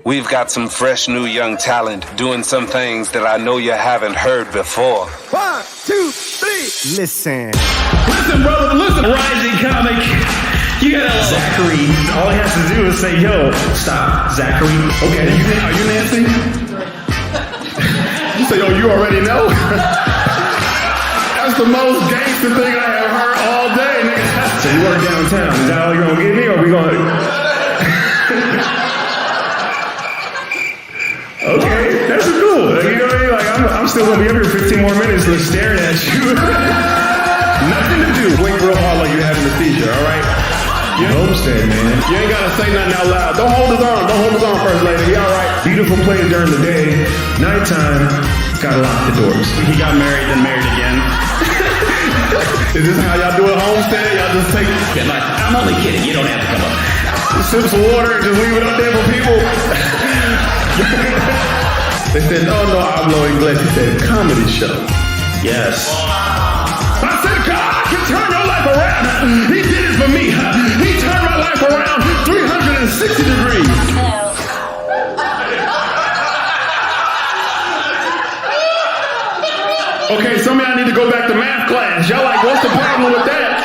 We've got some fresh new young talent doing some things that I know you haven't heard before. 1, 2, 3. Listen. Listen, brother, listen. Rising comic. You gotta Zachary. All he has to do is say, yo, stop, Zachary. Okay, are you Nancy? You say, yo, you already know? That's the most gangster thing I have heard all day, nigga. So you work downtown. Is that all you're gonna give me, or are we gonna... Okay, that's cool. You know what I mean? Like, I'm still gonna be up here 15 more minutes just staring at you. Nothing to do. Wink real hard like you're having a seizure, all right? You're homestead, man. You ain't gotta say nothing out loud. Don't hold his arm. Don't hold his arm, first lady. He all right. Beautiful place during the day. Nighttime, gotta lock the doors. He got married, then married again. Is this how y'all do it homestead? Y'all just take... Like, I'm only kidding. You don't have to come up. Sip some water and just leave it up there for people. They said, no, hablo inglés. He said, comedy show. Yes. I said, God can turn your life around. He did it for me. He turned my life around 360 degrees. Okay, some of y'all need to go back to math class. Y'all like, what's the problem with that?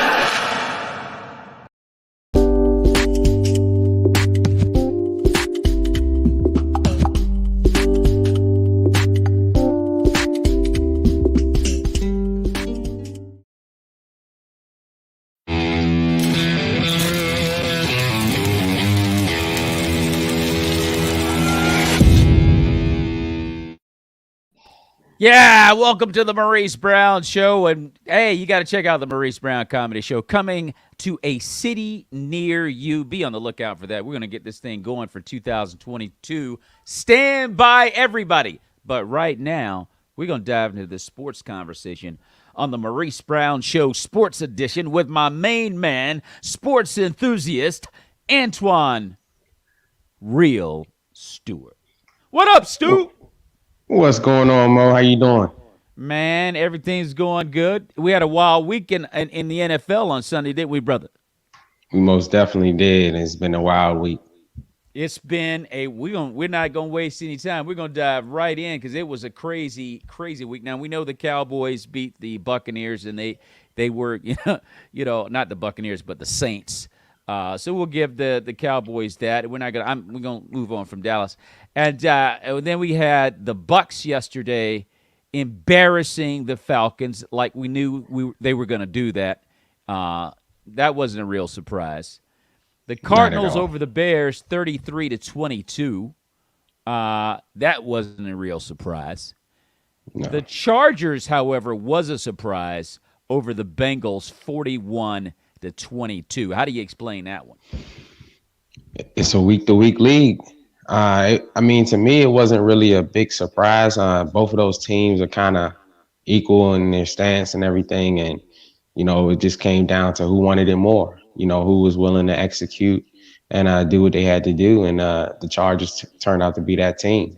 Yeah, welcome to the Maurice Brown Show. And, hey, you got to check out the Maurice Brown Comedy Show coming to a city near you. Be on the lookout for that. We're going to get this thing going for 2022. Stand by, everybody. But right now, we're going to dive into the sports conversation on the Maurice Brown Show Sports Edition with my main man, sports enthusiast, Antoine, Real Stewart. What up, Stu? What's going on, Mo? How you doing? Man, everything's going good. We had a wild weekend in the NFL on Sunday, didn't we, brother? We most definitely did. It's been a wild week. It's been we're not gonna waste any time. We're gonna dive right in because it was a crazy, crazy week. Now we know the Cowboys beat the Buccaneers, and they were not the Buccaneers but the Saints. So we'll give the Cowboys that. We're gonna move on from Dallas. And then we had the Bucs yesterday embarrassing the Falcons like we knew they were going to do that. That wasn't a real surprise. The Cardinals over the Bears 33-22. That wasn't a real surprise. No. The Chargers, however, was a surprise over the Bengals 41-22. How do you explain that one? It's a week-to-week league. To me, it wasn't really a big surprise. Both of those teams are kind of equal in their stance and everything. And, it just came down to who wanted it more, who was willing to execute and do what they had to do. And the Chargers turned out to be that team.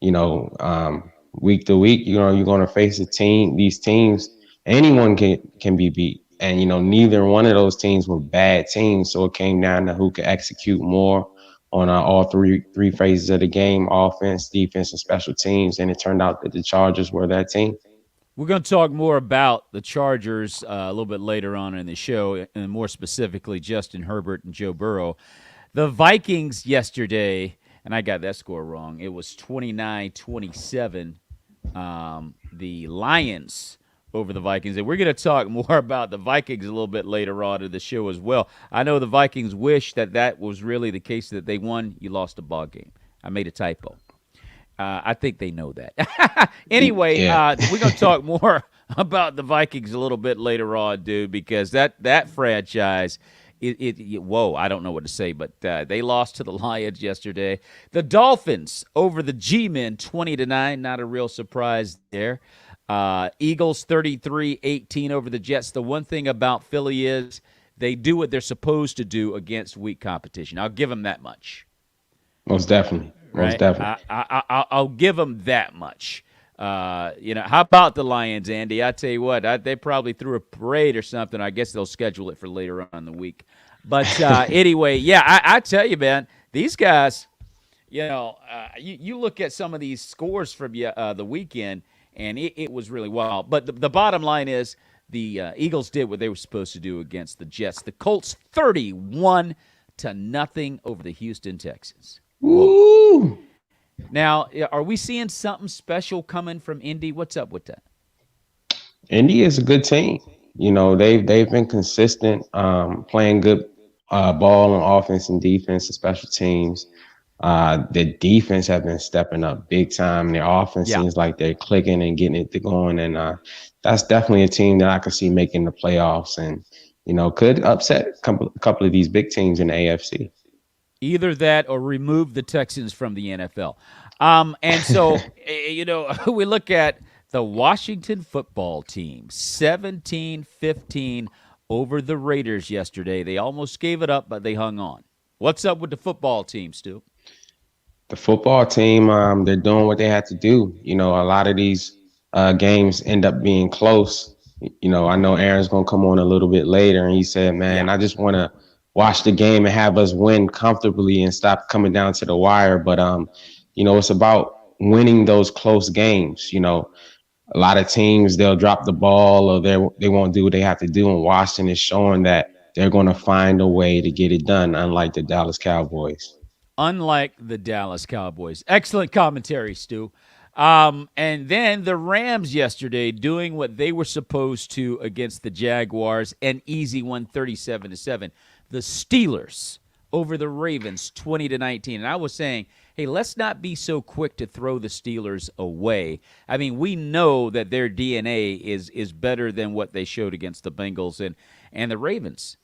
Week to week, you're going to face these teams. Anyone can be beat. And, neither one of those teams were bad teams. So it came down to who could execute more on all three phases of the game: offense, defense, and special teams. And it turned out that the Chargers were that team. We're going to talk more about the Chargers a little bit later on in the show, and more specifically Justin Herbert and Joe Burrow. The Vikings yesterday, and I got that score wrong, it was 29-27. The Lions over the Vikings. And we're going to talk more about the Vikings a little bit later on in the show as well. I know the Vikings wish that was really the case, that they won. You lost a ball game. I made a typo. I think they know that. Anyway, we're going to talk more about the Vikings a little bit later on, dude, because that franchise, whoa, I don't know what to say, but they lost to the Lions yesterday. The Dolphins over the G-Men 20-9, not a real surprise there. Eagles 33-18 over the Jets. The one thing about Philly is they do what they're supposed to do against weak competition. I'll give them that much. Most definitely. Right? I'll give them that much. How about the Lions, Andy? I tell you what, they probably threw a parade or something. I guess they'll schedule it for later on in the week. But anyway, I tell you, man, these guys, You look at some of these scores from the weekend, and it was really wild. But the bottom line is the Eagles did what they were supposed to do against the Jets. The Colts 31-0 over the Houston Texans. Woo! Now, are we seeing something special coming from Indy? What's up with that? Indy is a good team. They've been consistent, playing good ball on offense and defense and special teams. The defense have been stepping up big time. Their offense seems like they're clicking and getting it going. And that's definitely a team that I could see making the playoffs and, could upset a couple of these big teams in the AFC. Either that or remove the Texans from the NFL. And so, we look at the Washington football team, 17-15 over the Raiders yesterday. They almost gave it up, but they hung on. What's up with the football team, Stu? The football team, they're doing what they had to do. A lot of these games end up being close. I know Aaron's going to come on a little bit later, and he said, man, I just want to watch the game and have us win comfortably and stop coming down to the wire. But, it's about winning those close games. A lot of teams, they'll drop the ball or they won't do what they have to do. And Washington is showing that they're going to find a way to get it done, unlike the Dallas Cowboys. Unlike the Dallas Cowboys. Excellent commentary, Stu. And then the Rams yesterday doing what they were supposed to against the Jaguars, an easy one, 37-7. The Steelers over the Ravens, 20-19. And I was saying, hey, let's not be so quick to throw the Steelers away. I mean, we know that their DNA is better than what they showed against the Bengals and the Ravens.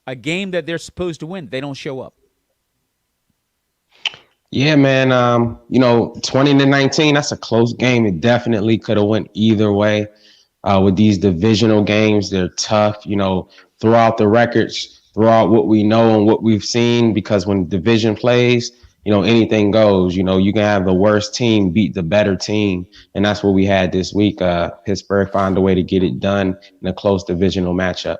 A game that they're supposed to win, they don't show up. Yeah, man. 20-19, that's a close game. It definitely could have went either way. With these divisional games, they're tough. Throw out the records, throw out what we know and what we've seen, because when division plays, anything goes. You can have the worst team beat the better team, and that's what we had this week. Pittsburgh found a way to get it done in a close divisional matchup.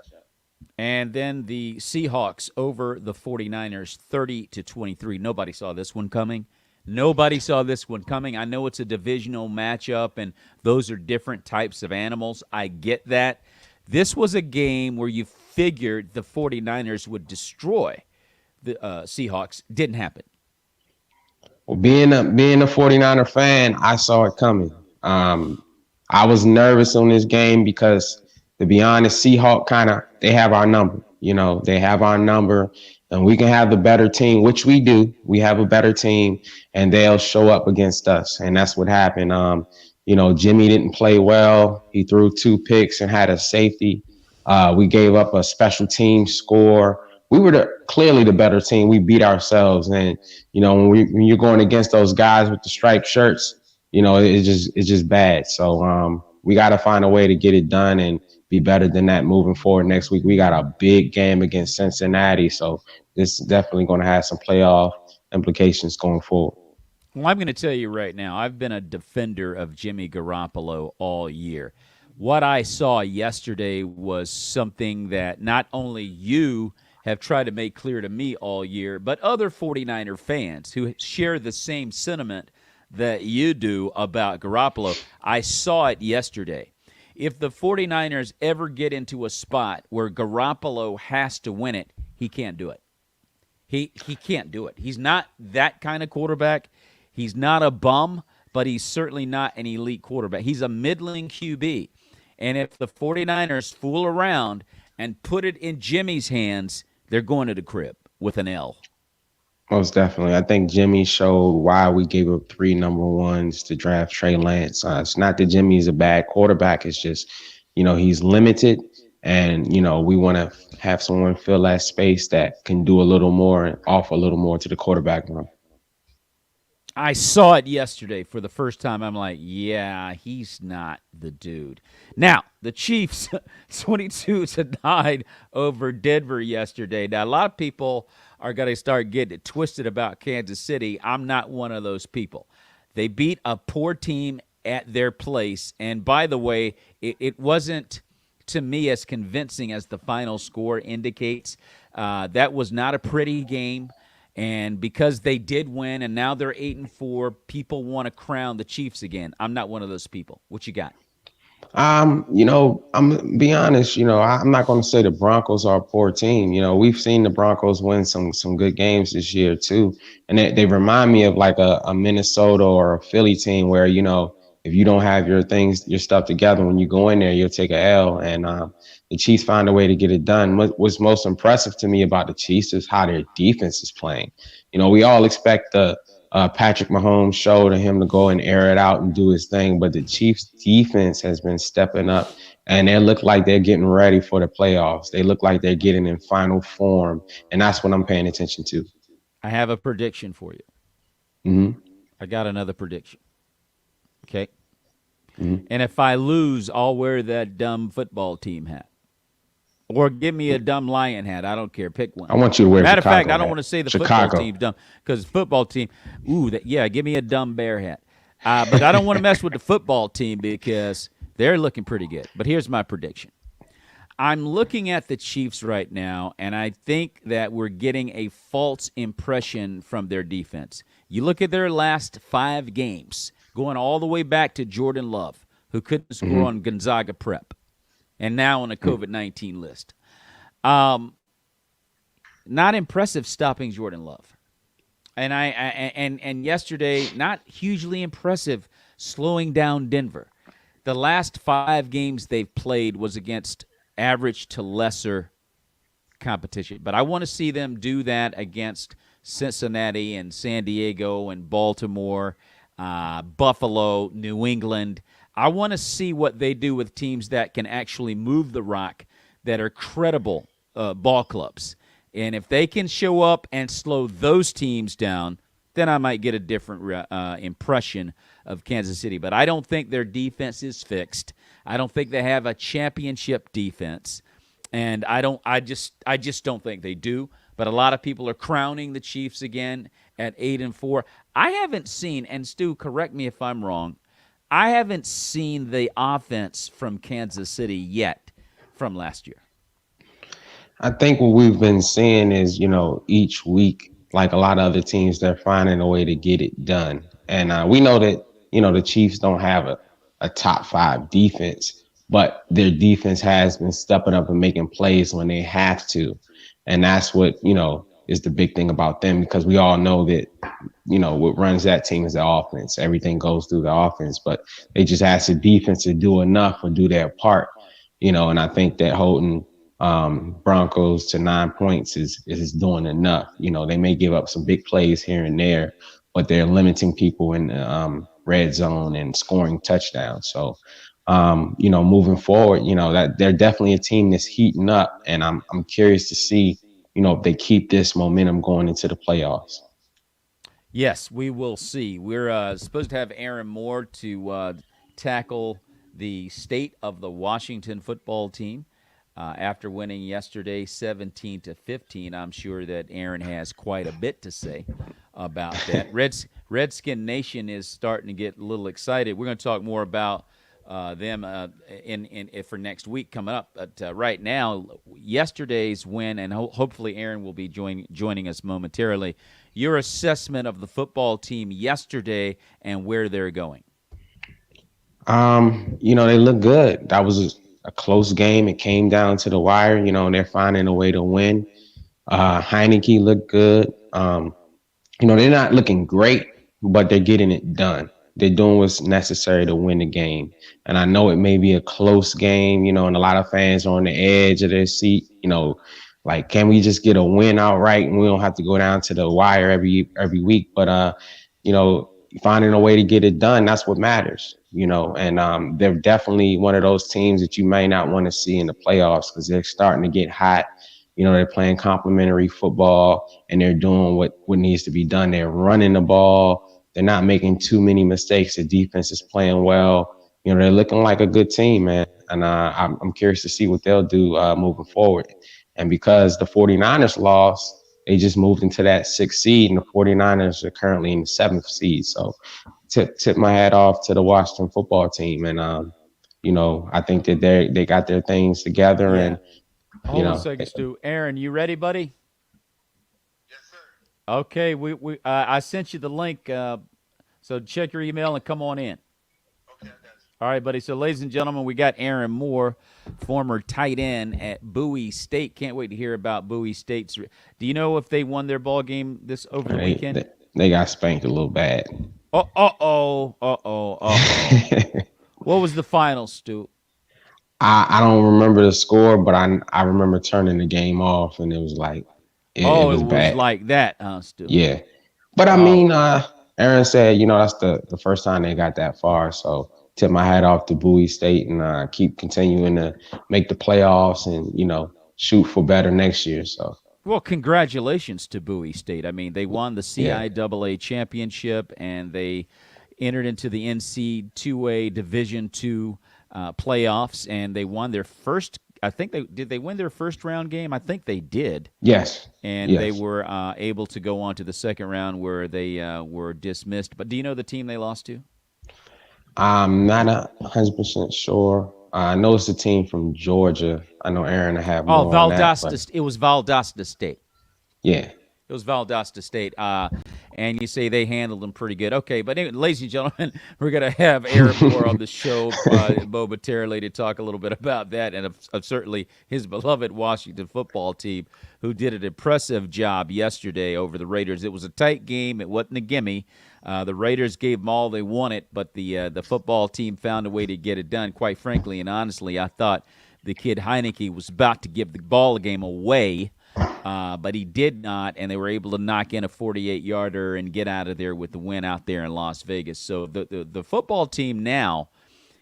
And then the Seahawks over the 49ers, 30-23. Nobody saw this one coming. I know it's a divisional matchup, and those are different types of animals. I get that. This was a game where you figured the 49ers would destroy the Seahawks. Didn't happen. Well, being a 49er fan, I saw it coming. I was nervous on this game because, to be honest, Seahawks they have our number. They have our number, and we can have the better team, which we do. We have a better team, and they'll show up against us, and that's what happened. Jimmy didn't play well. He threw 2 picks and had a safety. We gave up a special team score. We were clearly the better team. We beat ourselves, and when you're going against those guys with the striped shirts, it's just bad. So we got to find a way to get it done and be better than that moving forward. Next week, we got a big game against Cincinnati. So this is definitely going to have some playoff implications going forward. Well, I'm going to tell you right now, I've been a defender of Jimmy Garoppolo all year. What I saw yesterday was something that not only you have tried to make clear to me all year, but other 49er fans who share the same sentiment that you do about Garoppolo. I saw it yesterday. If the 49ers ever get into a spot where Garoppolo has to win it, he can't do it. He can't do it. He's not that kind of quarterback. He's not a bum, but he's certainly not an elite quarterback. He's a middling QB. And if the 49ers fool around and put it in Jimmy's hands, they're going to the crib with an L. Most definitely. I think Jimmy showed why we gave up 3 number ones to draft Trey Lance. It's not that Jimmy's a bad quarterback. It's just, he's limited. And, we want to have someone fill that space that can do a little more and offer a little more to the quarterback room. I saw it yesterday for the first time. I'm like, yeah, he's not the dude. Now, the Chiefs, 22-9 over Denver yesterday. Now, a lot of people are going to start getting it twisted about Kansas City. I'm not one of those people. They beat a poor team at their place. And by the way, it wasn't, to me, as convincing as the final score indicates. That was not a pretty game. And because they did win and now they're 8-4, people want to crown the Chiefs again. I'm not one of those people. What you got? I'm be honest. I'm not going to say the Broncos are a poor team. We've seen the Broncos win some good games this year too, and they remind me of like a Minnesota or a Philly team where if you don't have your stuff together when you go in there, you'll take a L. And the Chiefs find a way to get it done. What's most impressive to me about the Chiefs is how their defense is playing. We all expect the Patrick Mahomes show to him to go and air it out and do his thing. But the Chiefs defense has been stepping up, and they look like they're getting ready for the playoffs. They look like they're getting in final form, and that's what I'm paying attention to. I have a prediction for you. Mm-hmm. I got another prediction. Okay. Mm-hmm. And if I lose, I'll wear that dumb football team hat. Or give me a dumb lion hat. I don't care. Pick one. I want you to wear Matter of Chicago fact, I don't hat. want to say the Chicago. football team's dumb because football team, give me a dumb bear hat. But I don't want to mess with the football team because they're looking pretty good. But here's my prediction. I'm looking at the Chiefs right now, and I think that we're getting a false impression from their defense. You look at their last 5 games, going all the way back to Jordan Love, who couldn't score on Gonzaga Prep, and now on a COVID-19 list. Not impressive stopping Jordan Love. And yesterday, not hugely impressive slowing down Denver. The last 5 games they've played was against average to lesser competition. But I want to see them do that against Cincinnati and San Diego and Baltimore, Buffalo, New England. I want to see what they do with teams that can actually move the rock, that are credible ball clubs. And if they can show up and slow those teams down, then I might get a different impression of Kansas City. But I don't think their defense is fixed. I don't think they have a championship defense, and I just don't think they do. But a lot of people are crowning the Chiefs again at 8-4. I haven't seen, and Stu, correct me if I'm wrong, I haven't seen the offense from Kansas City yet from last year. I think what we've been seeing is, each week, like a lot of other teams, they're finding a way to get it done. And we know that, the Chiefs don't have a top 5 defense, but their defense has been stepping up and making plays when they have to. And that's what, is the big thing about them, because we all know that, what runs that team is the offense. Everything goes through the offense, but they just ask the defense to do enough or do their part, and I think that holding Broncos to 9 points is doing enough. They may give up some big plays here and there, but they're limiting people in the red zone and scoring touchdowns. So, moving forward, that they're definitely a team that's heating up, and I'm curious to see, if they keep this momentum going into the playoffs. Yes, we will see. We're supposed to have Aaron Moore to tackle the state of the Washington football team. After winning yesterday 17-15, I'm sure that Aaron has quite a bit to say about that. Redskin Nation is starting to get a little excited. We're going to talk more about them for next week coming up. But right now, yesterday's win, and hopefully Aaron will be joining us momentarily. Your assessment of the football team yesterday and where they're going. They look good. That was a close game. It came down to the wire, and they're finding a way to win. Heineke looked good. They're not looking great, but they're getting it done. They're doing what's necessary to win the game. And I know it may be a close game, and a lot of fans are on the edge of their seat, like, can we just get a win outright and we don't have to go down to the wire every week? But, finding a way to get it done, that's what matters, and they're definitely one of those teams that you may not want to see in the playoffs because they're starting to get hot. They're playing complementary football and they're doing what needs to be done. They're running the ball. They're not making too many mistakes. The defense is playing well. They're looking like a good team, man. And I'm curious to see what they'll do moving forward. And because the 49ers lost, they just moved into that 6th seed, and the 49ers are currently in the 7th seed. So tip my hat off to the Washington football team. And, I think that they got their things together. Yeah. And, Hold on a second, Stu. Aaron, you ready, buddy? Yes, sir. Okay, I sent you the link, so check your email and come on in. All right, buddy. So, ladies and gentlemen, we got Aaron Moore, former tight end at Bowie State. Can't wait to hear about Bowie State's. Do you know if they won their ball game this over the weekend? They got spanked a little bad. Uh-oh. What was the final, Stu? I don't remember the score, but I remember turning the game off, and it was like it was bad. Like that, huh, Stu? Yeah, but I mean, Aaron said, that's the first time they got that far, so tip my hat off to Bowie State and keep continuing to make the playoffs and shoot for better next year. So. Well, congratulations to Bowie State. I mean, they won the CIAA championship, and they entered into the NC2A Division II playoffs, and they won their first. Did they win their first round game? I think they did. Yes. And they were able to go on to the second round where they were dismissed. But do you know the team they lost to? I'm not 100% sure. I know it's a team from Georgia. I know Aaron will have more on that, it was Valdosta State. Yeah. It was Valdosta State. And you say they handled them pretty good. Okay, but anyway, ladies and gentlemen, we're going to have Aaron Moore on the show momentarily to talk a little bit about that and of certainly his beloved Washington football team, who did an impressive job yesterday over the Raiders. It was a tight game. It wasn't a gimme. The Raiders gave them all they wanted, but the football team found a way to get it done. Quite frankly and honestly, I thought the kid Heineke was about to give the ball game away, but he did not, and they were able to knock in a 48-yarder and get out of there with the win out there in Las Vegas. So the football team now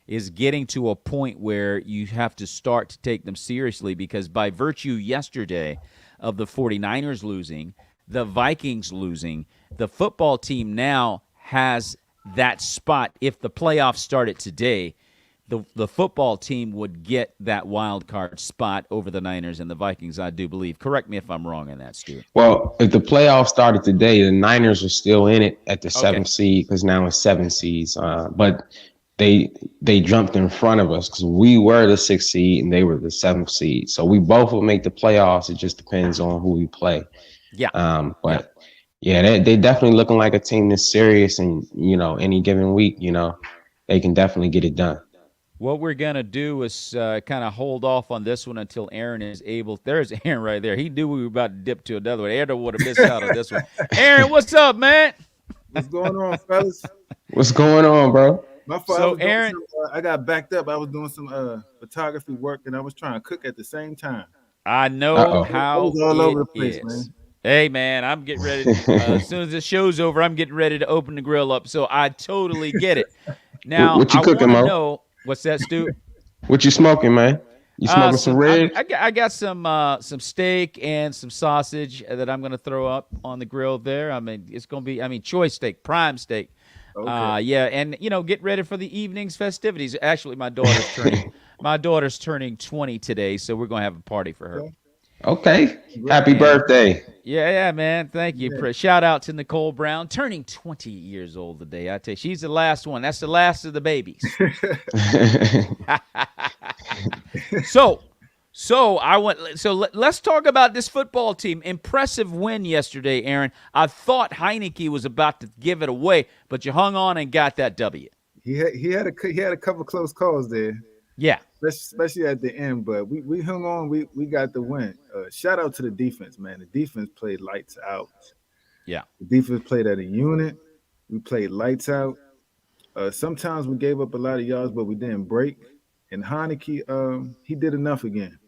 is getting to a point where you have to start to take them seriously, because by virtue yesterday of the 49ers losing, the Vikings losing, the football team now has that spot. If the playoffs started today, the football team would get that wild card spot over the Niners and the Vikings, I do believe. Correct me if I'm wrong on that, Stewart. Well, if the playoffs started today, the Niners are still in it at the 7th seed, because now it's 7 seeds. But they jumped in front of us because we were the 6th seed and they were the 7th seed. So we both will make the playoffs. It just depends on who we play. Yeah. But they definitely looking like a team that's serious, and any given week, they can definitely get it done. What we're going to do is kind of hold off on this one until Aaron is able. There's Aaron right there. He knew we were about to dip to another one. Aaron would have missed out on this one. Aaron, what's up, man? What's going on, fellas? What's going on, bro? My fault. So, Aaron, I got backed up. I was doing some photography work, and I was trying to cook at the same time. I know how it was all over the place, is. man. Hey, man, I'm getting ready. As soon as the show's over, I'm getting ready to open the grill up. So I totally get it. Now, what you cooking, Mo? Know, what's that, Stu? What you smoking, man? You smoking some ribs? I got some steak and some sausage that I'm going to throw up on the grill there. I mean, it's going to be, choice steak, prime steak. Okay. And get ready for the evening's festivities. Actually, my daughter's turning 20 today, so we're going to have a party for her. Okay. Happy birthday. Yeah, man. Thank you. Yeah. Shout out to Nicole Brown, turning 20 years old today. I tell you, she's the last one. That's the last of the babies. Let's talk about this football team. Impressive win yesterday, Aaron. I thought Heineke was about to give it away, but you hung on and got that W. He had a couple close calls there. Yeah. Especially at the end, but we hung on. We got the win. Shout out to the defense, man. The defense played lights out. Yeah. The defense played at a unit. We played lights out. Sometimes we gave up a lot of yards, but we didn't break. And Heineke, he did enough again.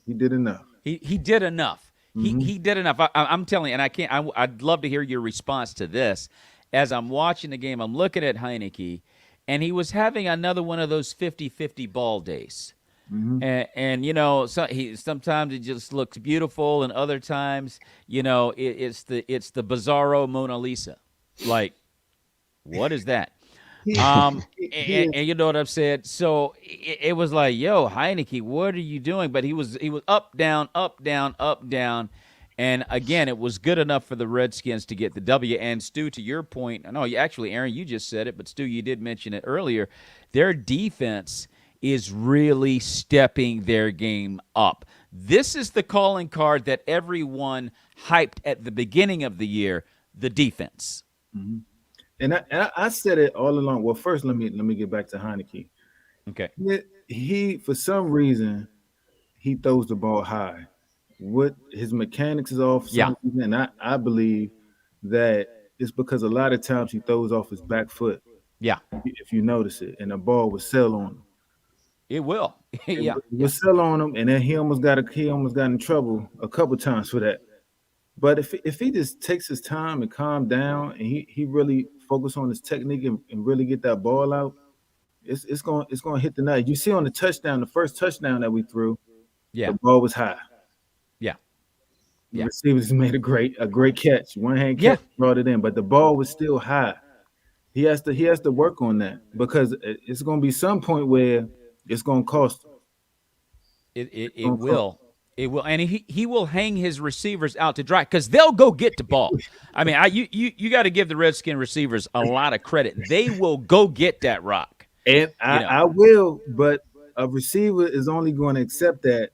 He did enough. He did enough. Mm-hmm. He did enough. I'm telling you, and I'd love to hear your response to this. As I'm watching the game, I'm looking at Heineke, and he was having another one of those 50-50 ball days. Mm-hmm. And sometimes it just looks beautiful, and other times, it's the bizarro Mona Lisa. Like, what is that? And you know what I've said. So it was like, yo, Heineke, what are you doing? But he was up, down, up, down, up, down. And again, it was good enough for the Redskins to get the W. And Stu, to your point, actually, Aaron, you just said it, but Stu, you did mention it earlier. Their defense is really stepping their game up. This is the calling card that everyone hyped at the beginning of the year. the defense. Mm-hmm. And I said it all along. Well, first let me get back to Heineke. Okay. He for some reason he throws the ball high. What his mechanics is off. And I believe that it's because a lot of times he throws off his back foot. Yeah. If you notice it, and the ball would sell on him. It will. Yeah. It would sell on him, and then he almost got in trouble a couple times for that. But if he just takes his time and calm down, and he really focus on his technique and really get that ball out, it's going to hit the net. You see on the touchdown, the first touchdown that we threw, the ball was high. Yeah. The receivers made a great catch, one hand catch, brought it in, but the ball was still high. He has to work on that because it's going to be some point where it's going to cost him. It will. It will, and he will hang his receivers out to dry because they'll go get the ball. I mean, you got to give the Redskin receivers a lot of credit. They will go get that rock. And I will, but a receiver is only going to accept that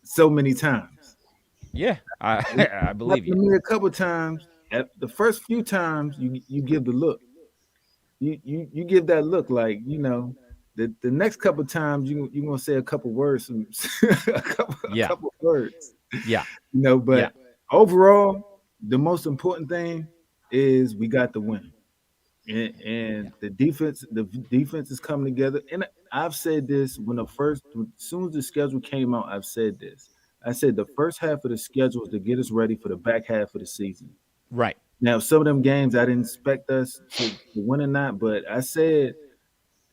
so many times. Yeah, I believe you. Me a couple times. At the first few times, you give the look. You give that look like, the next couple of times you're gonna say a couple words, a couple words. Yeah. But overall, the most important thing is we got the win. And the defense is coming together. And I've said this as soon as the schedule came out, I've said this. I said the first half of the schedule is to get us ready for the back half of the season. Right. Now, some of them games I didn't expect us to win or not, but I said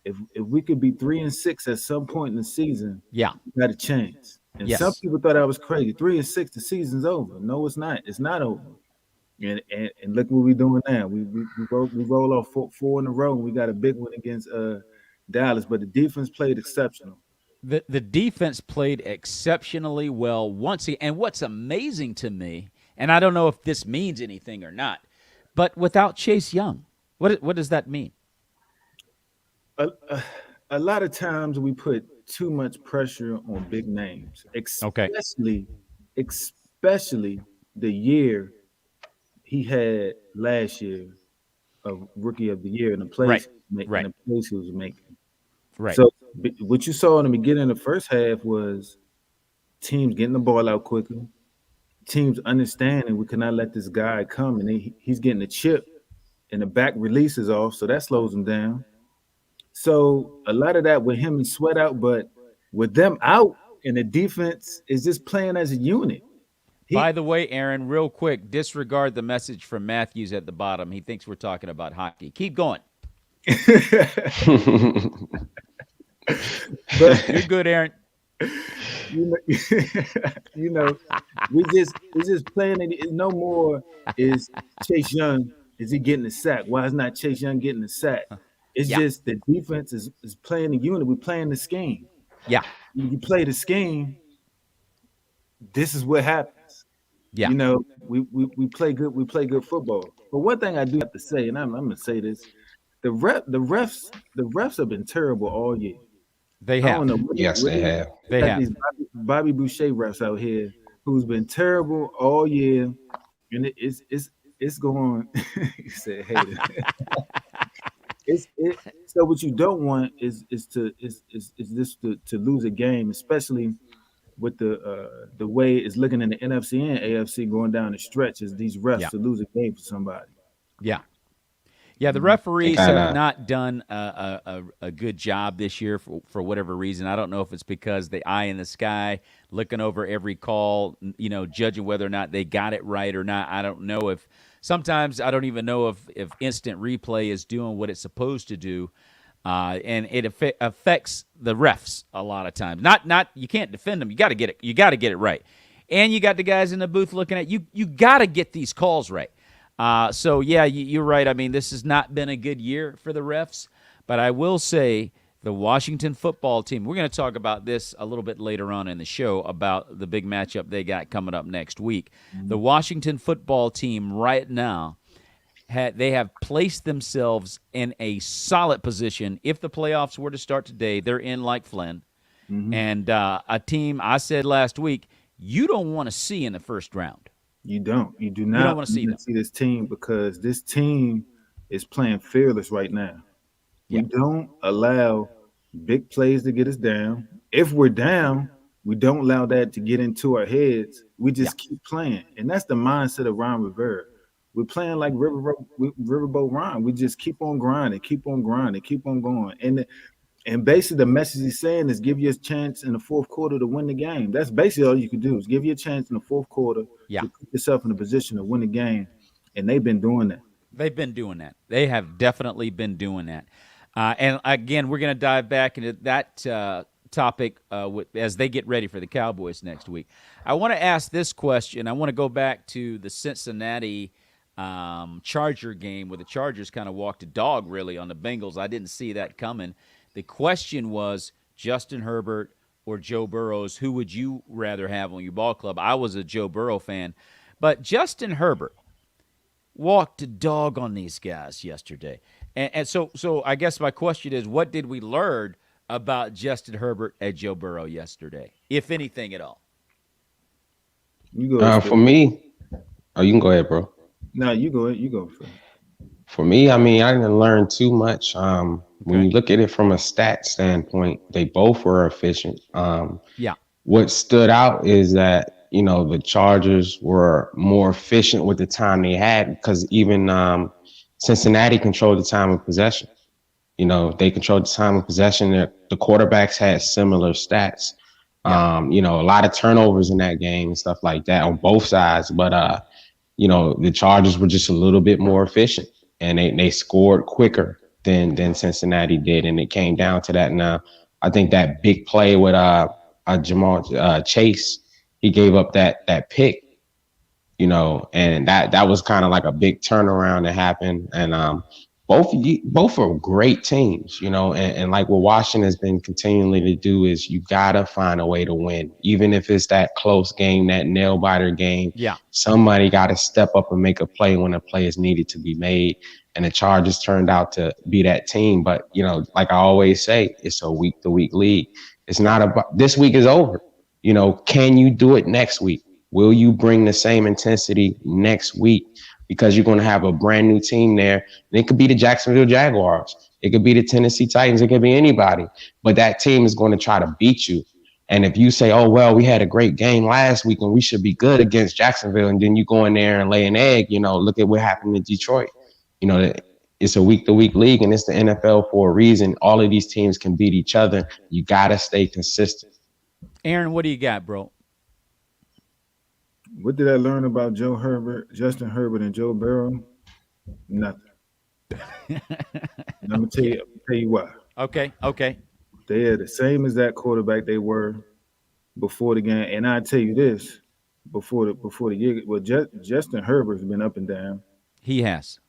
if we could be 3-6 at some point in the season, we got a chance. And some people thought I was crazy. 3-6, the season's over. No, it's not. It's not over. And look what we're doing now. We roll off four in a row, and we got a big one against Dallas. But the defense played exceptional. The defense played exceptionally well once again. And what's amazing to me, and I don't know if this means anything or not, but without Chase Young, what does that mean? A lot of times we put too much pressure on big names, especially the year he had last year of Rookie of the Year and the plays he was making. Right. So what you saw in the beginning of the first half was teams getting the ball out quickly, teams understanding we cannot let this guy come, and he's getting a chip and the back releases off, so that slows him down. So a lot of that with him and Sweat out, but with them out and the defense is just playing as a unit. By the way, Aaron, real quick, disregard the message from Matthews at the bottom. He thinks we're talking about hockey. Keep going. But you're good, Aaron. We just playing it. No more is Chase Young. Is he getting a sack? Why is not Chase Young getting a sack? It's just the defense is playing the unit. We're playing the scheme. Yeah. You play the scheme, this is what happens. Yeah. We play good football. But one thing I do have to say, and I'm gonna say this, the refs have been terrible all year. They have. I don't know they have. They have. These Bobby Boucher refs out here who's been terrible all year, and it's going. He said, "Hey." So what you don't want is to lose a game, especially with the way it's looking in the NFC and AFC going down the stretch, is these refs to lose a game for somebody. Yeah, the referees have not done a good job this year for whatever reason. I don't know if it's because the eye in the sky, looking over every call, judging whether or not they got it right or not. I don't know if sometimes I don't even know if instant replay is doing what it's supposed to do, and it affects the refs a lot of times. Not you can't defend them. You got to get it. You got to get it right, and you got the guys in the booth looking at you. You got to get these calls right. So, you're right. I mean, this has not been a good year for the refs, but I will say the Washington football team, we're going to talk about this a little bit later on in the show about the big matchup they got coming up next week. Mm-hmm. The Washington football team right now, they have placed themselves in a solid position. If the playoffs were to start today, they're in like Flynn. Mm-hmm. And a team I said last week, you don't want to see in the first round. You don't. You do You not don't want to see them. see this team because this team is playing fearless right now. Yeah. We don't allow big plays to get us down. If we're down, we don't allow that to get into our heads. We just keep playing. And that's the mindset of Ron Rivera. We're playing like Riverboat Ron. We just keep on grinding, keep on grinding, keep on going. And basically the message he's saying is give you a chance in the fourth quarter to win the game. That's basically all you can do is give you a chance in the fourth quarter to put yourself in a position to win the game. And they've been doing that. They've been doing that. They have definitely been doing that. And again, we're going to dive back into that topic as they get ready for the Cowboys next week. I want to ask this question. I want to go back to the Cincinnati Charger game where the Chargers kind of walked a dog, really, on the Bengals. I didn't see that coming. The question was Justin Herbert or Joe Burrows. Who would you rather have on your ball club? I was a Joe Burrow fan. But Justin Herbert walked a dog on these guys yesterday. And so I guess my question is, what did we learn about Justin Herbert and Joe Burrow yesterday, if anything at all? You go. For me, you can go ahead, bro. No, you go ahead. You go first. For me, I mean, I didn't learn too much. When you look at it from a stat standpoint, they both were efficient. What stood out is that, the Chargers were more efficient with the time they had because even Cincinnati controlled the time of possession. They controlled the time of possession. The quarterbacks had similar stats. A lot of turnovers in that game and stuff like that on both sides. But, the Chargers were just a little bit more efficient and they scored quicker than Cincinnati did. And it came down to that. Now, I think that big play with Jamal Chase, he gave up that pick, and that was kind of like a big turnaround that happened. And both are great teams, and like what Washington has been continually to do is you gotta find a way to win, even if it's that close game, that nail biter game. Somebody got to step up and make a play when a play is needed to be made. And the Chargers turned out to be that team. But, like I always say, it's a week-to-week league. It's not about this week is over. Can you do it next week? Will you bring the same intensity next week? Because you're going to have a brand new team there. And it could be the Jacksonville Jaguars. It could be the Tennessee Titans. It could be anybody. But that team is going to try to beat you. And if you say, oh, well, we had a great game last week and we should be good against Jacksonville, and then you go in there and lay an egg, look at what happened in Detroit. It's a week-to-week league, and it's the NFL for a reason. All of these teams can beat each other. You got to stay consistent. Aaron, what do you got, bro? What did I learn about Justin Herbert, and Joe Burrow? Nothing. I'm gonna tell you why. Okay. They are the same as that quarterback they were before the game, and I tell you this: before the year, well, Justin Herbert's been up and down. He has.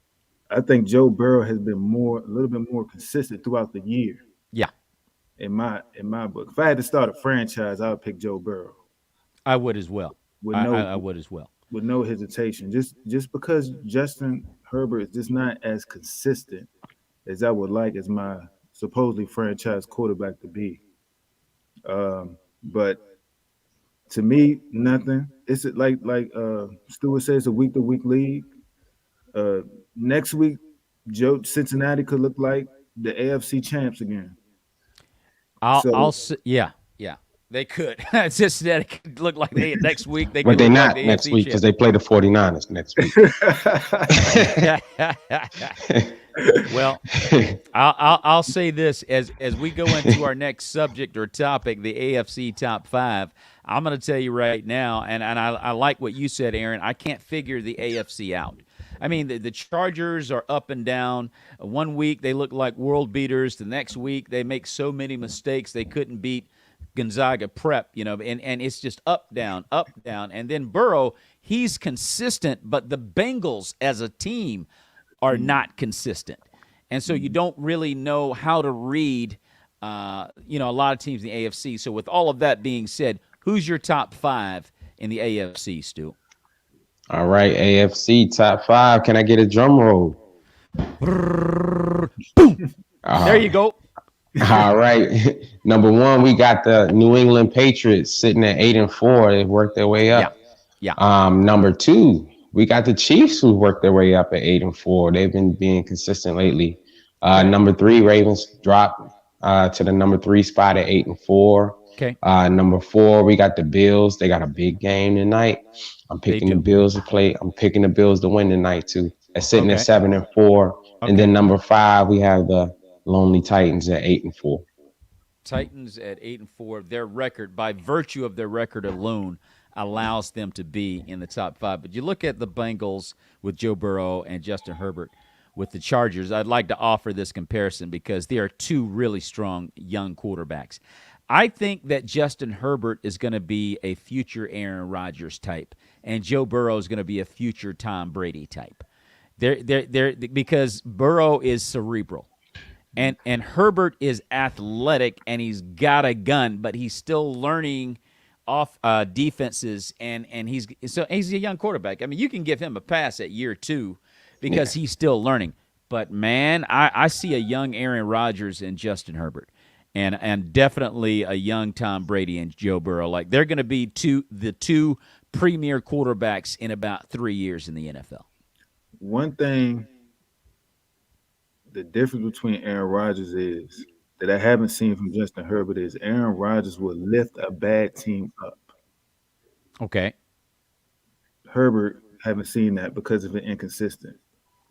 I think Joe Burrow has been a little bit more consistent throughout the year. Yeah. In my book, if I had to start a franchise, I would pick Joe Burrow. I would as well. I would as well. With no hesitation. Just because Justin Herbert is just not as consistent as I would like as my supposedly franchise quarterback to be. But to me, nothing. It's like Stewart says, a week-to-week league. Next week, Cincinnati could look like the AFC champs again. Yeah. They could. Cincinnati could look like next week. But they're not next week because they play the 49ers next week. Well, I'll say this as we go into our next subject or topic, the AFC top 5. I'm going to tell you right now, and I like what you said, Aaron. I can't figure the AFC out. I mean, the Chargers are up and down. One week they look like world beaters. The next week they make so many mistakes they couldn't beat Gonzaga Prep, and it's just up, down. And then Burrow, he's consistent, but the Bengals as a team are not consistent. And so you don't really know how to read, a lot of teams in the AFC. So with all of that being said, who's your top 5 in the AFC, Stu? All right, AFC top 5. Can I get a drum roll? There you go. All right. Number 1, we got the New England Patriots sitting at 8-4. They worked their way up. Number 2, we got the Chiefs who worked their way up at 8-4. They've been being consistent lately. Number 3, Ravens dropped to the number 3 spot at 8-4. Okay. Number 4, we got the Bills. They got a big game tonight. I'm picking the Bills to play. I'm picking the Bills to win tonight too. They're sitting at 7-4. And then number 5, we have the Lonely Titans at 8-4. Titans at 8-4. Their record, by virtue of their record alone, allows them to be in the top 5. But you look at the Bengals with Joe Burrow and Justin Herbert with the Chargers. I'd like to offer this comparison because they are 2 really strong young quarterbacks. I think that Justin Herbert is going to be a future Aaron Rodgers type, and Joe Burrow is going to be a future Tom Brady type. Because Burrow is cerebral, and Herbert is athletic, and he's got a gun, but he's still learning off defenses, and he's a young quarterback. I mean, you can give him a pass at year 2 because he's still learning. But man, I see a young Aaron Rodgers and Justin Herbert. And definitely a young Tom Brady and Joe Burrow. Like, they're going to be the 2 premier quarterbacks in about 3 years in the NFL. One thing, the difference between Aaron Rodgers is that I haven't seen from Justin Herbert is Aaron Rodgers will lift a bad team up. Okay. Herbert, haven't seen that because of an inconsistent.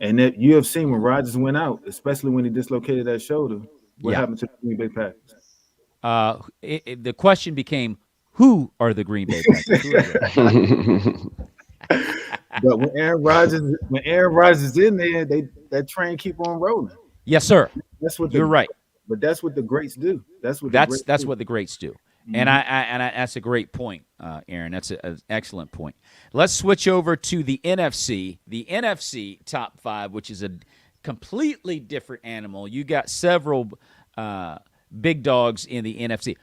And that you have seen when Rodgers went out, especially when he dislocated that shoulder. What happened to the Green Bay Packers? The question became, who are the Green Bay Packers? But when Aaron Rodgers is in there, that train keep on rolling. Yes, sir. That's what you're right. But that's what the greats do. That's what the greats do. Mm-hmm. And I that's a great point, Aaron. That's an excellent point. Let's switch over to the NFC. The NFC top 5, which is a completely different animal. You got several big dogs in the NFC.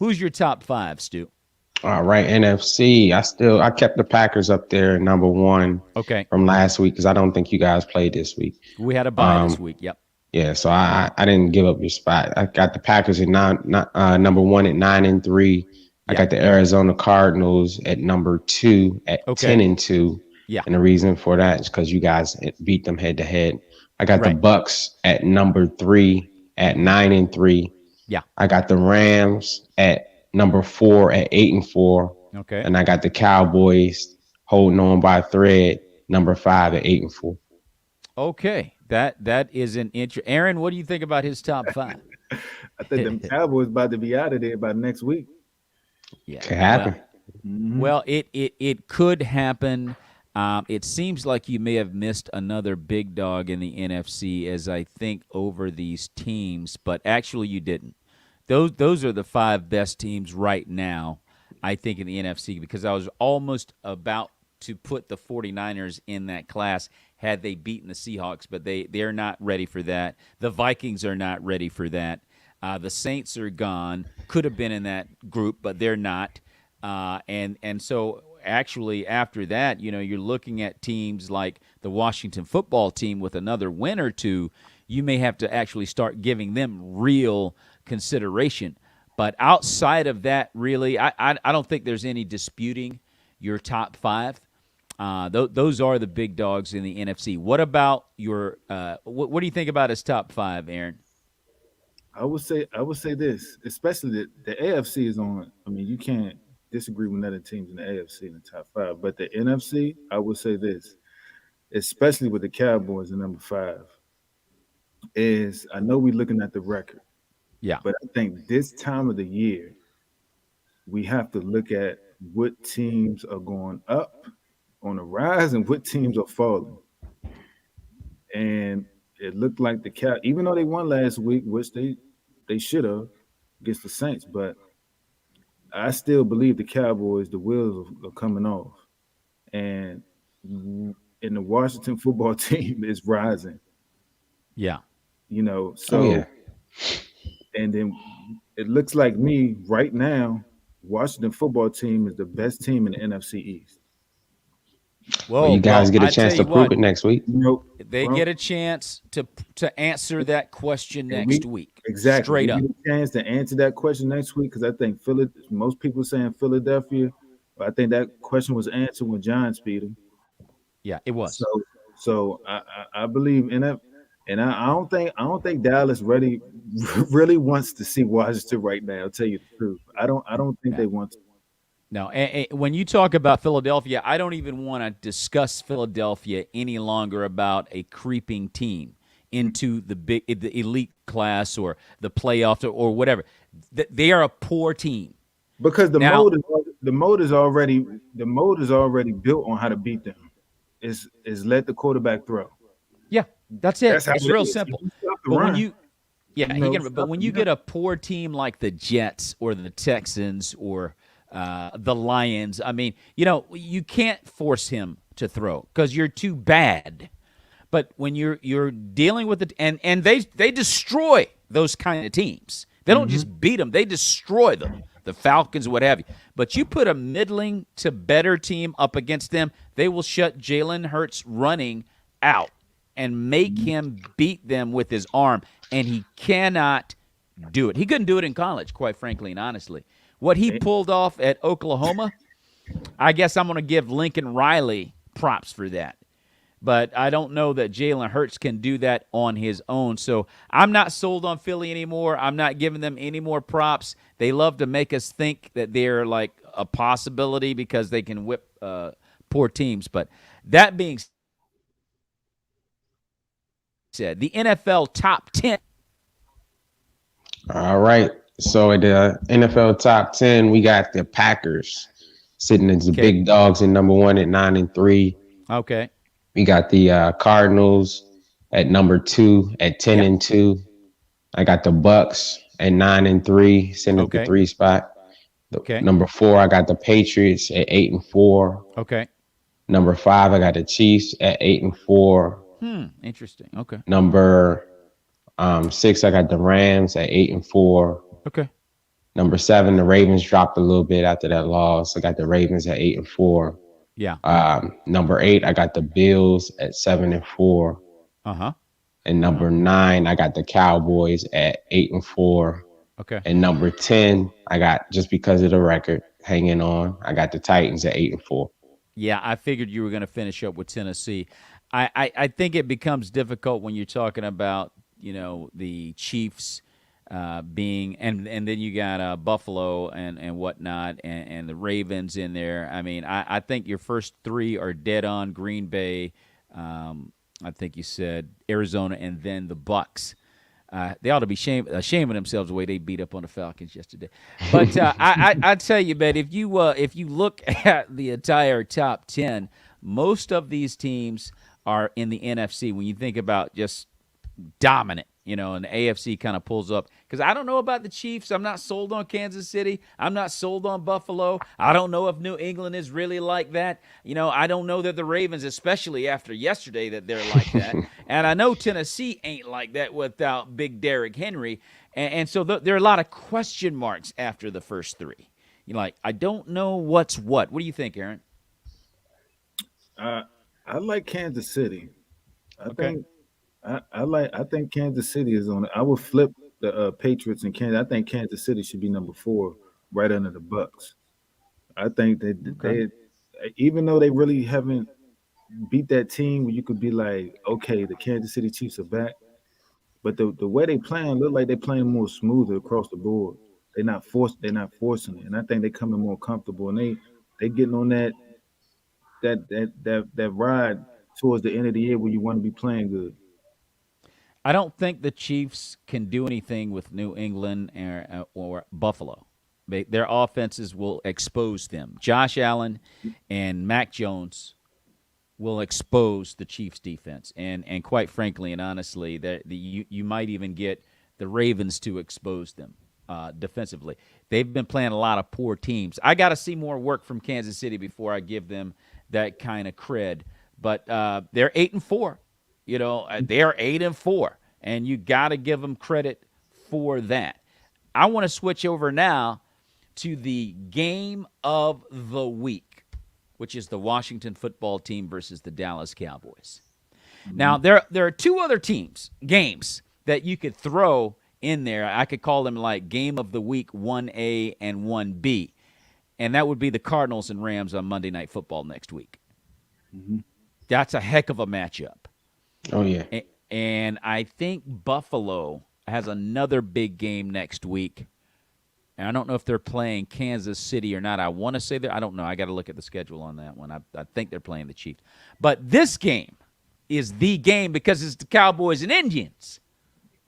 Who's your top 5, Stu? All right, NFC. I kept the Packers up there number 1. Okay. From last week because I don't think you guys played this week. We had a bye this week. Yep. Yeah, so I didn't give up your spot. I got the Packers at number 1 at 9-3. I got the Arizona Cardinals at number 2 at 10-2. Yeah. And the reason for that is because you guys beat them head to head. I got the Bucks at number 3 at 9-3. Yeah. I got the Rams at number 4 at 8-4. Okay. And I got the Cowboys holding on by a thread, number 5 at 8-4. Okay. That is an interest. Aaron, what do you think about his top 5? I think the Cowboys about to be out of there by next week. Yeah. Could happen. Well, it could happen. It seems like you may have missed another big dog in the NFC as I think over these teams, but actually you didn't. Those are the 5 best teams right now, I think, in the NFC, because I was almost about to put the 49ers in that class had they beaten the Seahawks, but they're not ready for that. The Vikings are not ready for that. The Saints are gone. Could have been in that group, but they're not. And so actually after that, you're looking at teams like the Washington football team with another win or 2. You may have to actually start giving them real consideration. But outside of that, really, I don't think there's any disputing your top 5. Those are the big dogs in the NFC. What about your what do you think about his top 5, Aaron? I would say this, especially the AFC is on. I mean, you can't disagree with other teams in the AFC in the top 5, but the NFC, I would say this, especially with the Cowboys in number 5, is I know we're looking at the record. Yeah. But I think this time of the year, we have to look at what teams are going up on the rise and what teams are falling. And it looked like the even though they won last week, which they should have against the Saints, but I still believe the Cowboys, the wheels are coming off. And the Washington football team is rising. Yeah. So and then it looks like right now, Washington football team is the best team in the NFC East. Well, you guys get a chance to prove it next week. They get a chance to answer that question next week. Exactly. Straight up. Get a chance to answer that question next week because I think most people are saying Philadelphia But I think that question was answered when Giants beat him. Yeah, it was. So I believe in it, and I don't think Dallas really wants to see Washington right now. I'll tell you the truth. I don't think they want to. No, and when you talk about Philadelphia, I don't even want to discuss Philadelphia any longer about a creeping team into the elite class or the playoffs or whatever. They are a poor team because the mode is already built on how to beat them. Is let the quarterback throw. Yeah, that's it. It's real is. simple. But when you get a poor team like the Jets or the Texans or the Lions, I mean, you can't force him to throw because you're too bad. But when you're dealing with it, and they destroy those kind of teams. They don't just beat them; they destroy them. The Falcons, what have you. But you put a middling to better team up against them, they will shut Jalen Hurts running out and make him beat them with his arm, and he cannot do it. He couldn't do it in college, quite frankly and honestly. What he pulled off at Oklahoma, I guess I'm going to give Lincoln Riley props for that. But I don't know that Jalen Hurts can do that on his own. So I'm not sold on Philly anymore. I'm not giving them any more props. They love to make us think that they're like a possibility because they can whip poor teams. But that being said, the NFL top 10. All right. So at the NFL top 10, we got the Packers sitting as the big dogs in number 1 at 9-3. Okay. We got the Cardinals at number 2 at 10-2. I got the Bucks at 9-3, sitting at the 3 spot. Number 4, I got the Patriots at 8-4. Okay. Number 5, I got the Chiefs at 8-4. Interesting. Okay. Number 6, I got the Rams at 8-4. Okay. Number 7, the Ravens dropped a little bit after that loss. I got the Ravens at 8-4. Yeah. Number 8, I got the Bills at 7-4. And number 9, I got the Cowboys at 8-4. Okay. And number 10, I got, just because of the record, hanging on, I got the Titans at 8-4. Yeah, I figured you were going to finish up with Tennessee. I think it becomes difficult when you're talking about, the Chiefs being, and then you got Buffalo and whatnot, and the Ravens in there. I mean, I think your first 3 are dead on. Green Bay, I think you said Arizona, and then the Bucks. They ought to be ashamed of themselves the way they beat up on the Falcons yesterday. But I tell you, man, if you look at the entire top 10, most of these teams are in the NFC. When you think about just dominant, and the AFC kind of pulls up. Because I don't know about the Chiefs. I'm not sold on Kansas City. I'm not sold on Buffalo. I don't know if New England is really like that. I don't know that the Ravens, especially after yesterday, that they're like that. And I know Tennessee ain't like that without Big Derrick Henry. And so there are a lot of question marks after the first 3. I don't know what's what. What do you think, Aaron? I like Kansas City. I think Kansas City is on it. I would flip the Patriots and Kansas. I think Kansas City should be number 4, right under the Bucks. I think that they, even though they really haven't beat that team, where you could be like, okay, the Kansas City Chiefs are back, but the way they playing look like they're playing more smoother across the board. They're not forcing it, and I think they're coming more comfortable, and they getting on that ride towards the end of the year where you want to be playing good. I don't think the Chiefs can do anything with New England or Buffalo. Their offenses will expose them. Josh Allen and Mac Jones will expose the Chiefs' defense. And quite frankly and honestly, you might even get the Ravens to expose them defensively. They've been playing a lot of poor teams. I got to see more work from Kansas City before I give them that kind of cred. But they're 8-4. They're 8-4, and you got to give them credit for that. I want to switch over now to the game of the week, which is the Washington football team versus the Dallas Cowboys. Now, there are 2 other games that you could throw in there. I could call them like game of the week 1A and 1B. and that would be the Cardinals and Rams on Monday Night Football next week. Mm-hmm. That's a heck of a matchup. Oh, yeah. And I think Buffalo has another big game next week. And I don't know if they're playing Kansas City or not. I want to say that. I don't know. I got to look at the schedule on that one. I think they're playing the Chiefs. But this game is the game because it's the Cowboys and Indians.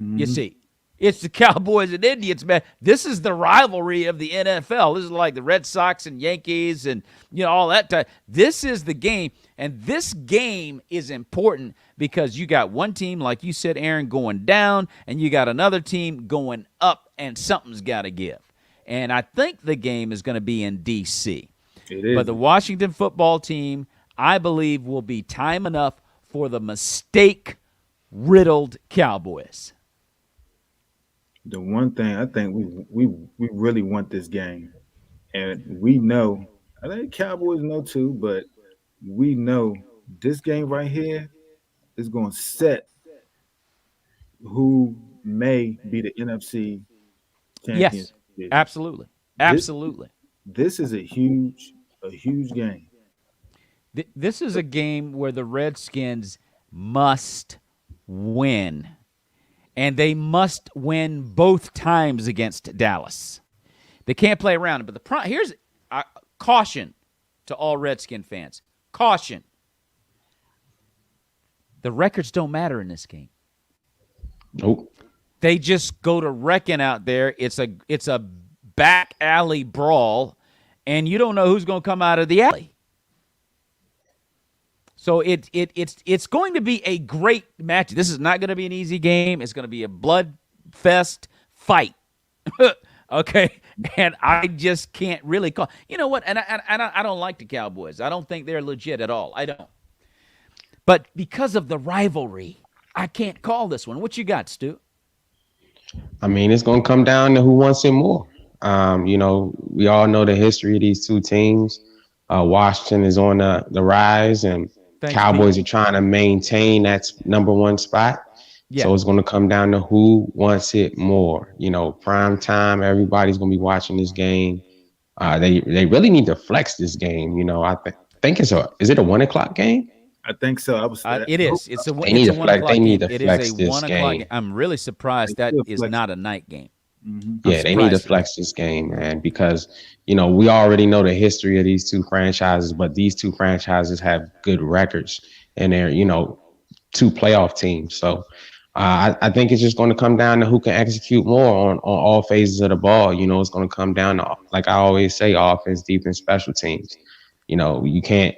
Mm-hmm. You see, it's the Cowboys and Indians, man. This is the rivalry of the NFL. This is like the Red Sox and Yankees and, all that type. This is the game, and this game is important because you got one team, like you said, Aaron, going down, and you got another team going up, and something's got to give. And I think the game is going to be in D.C. It is. But the Washington football team, I believe, will be time enough for the mistake-riddled Cowboys. The one thing I think we really want this game, and we know, I think Cowboys know too, but we know this game right here is going to set who may be the NFC champion. Yes, absolutely. This is a huge game. This is a game where the Redskins must win, and they must win both times against Dallas. They can't play around it. But here's caution to all Redskin fans. Caution. The records don't matter in this game. Nope. They just go to wrecking out there. It's a back alley brawl, and you don't know who's going to come out of the alley. So it's going to be a great match. This is not going to be an easy game. It's going to be a blood fest fight. Okay, and I just can't really call. You know what? And I don't like the Cowboys. I don't think they're legit at all. I don't. But because of the rivalry, I can't call this one. What you got, Stu? I mean, it's going to come down to who wants it more. We all know the history of these two teams. Washington is on the rise, and Cowboys are trying to maintain that number one spot. Yeah. So it's going to come down to who wants it more. Prime time, everybody's going to be watching this game. They really need to flex this game. I think is it a 1 o'clock game? I think so. It is. It's a 1 o'clock They need to game. flex It is a this 1 o'clock game. I'm really surprised that is not a night game. Mm-hmm. Yeah, they need to flex this game, man, because, we already know the history of these two franchises, but these two franchises have good records, and they're, two playoff teams. So I think it's just going to come down to who can execute more on all phases of the ball. It's going to come down to, like I always say, offense, defense, special teams. You can't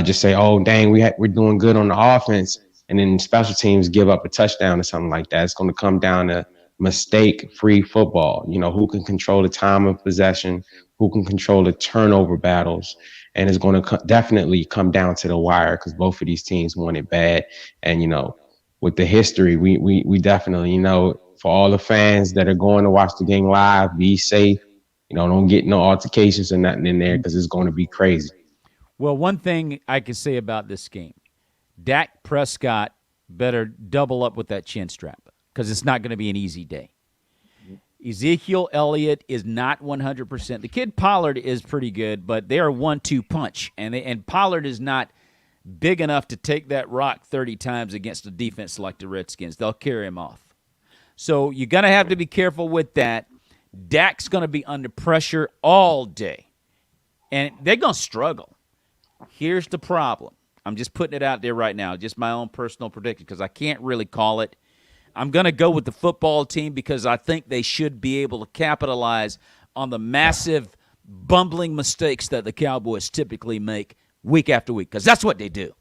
just say, oh, dang, we're doing good on the offense, and then special teams give up a touchdown or something like that. It's going to come down to mistake-free football. Who can control the time of possession, who can control the turnover battles, and it's going to definitely come down to the wire because both of these teams want it bad. And, with the history, we definitely, for all the fans that are going to watch the game live, be safe. Don't get no altercations or nothing in there because it's going to be crazy. Well, one thing I can say about this game, Dak Prescott better double up with that chin strap because it's not going to be an easy day. Ezekiel Elliott is not 100%. The kid Pollard is pretty good, but they're a 1-2 punch, and Pollard is not big enough to take that rock 30 times against a defense like the Redskins. They'll carry him off. So you're going to have to be careful with that. Dak's going to be under pressure all day, and they're going to struggle. Here's the problem. I'm just putting it out there right now, just my own personal prediction because I can't really call it. I'm going to go with the football team because I think they should be able to capitalize on the massive bumbling mistakes that the Cowboys typically make week after week, because that's what they do.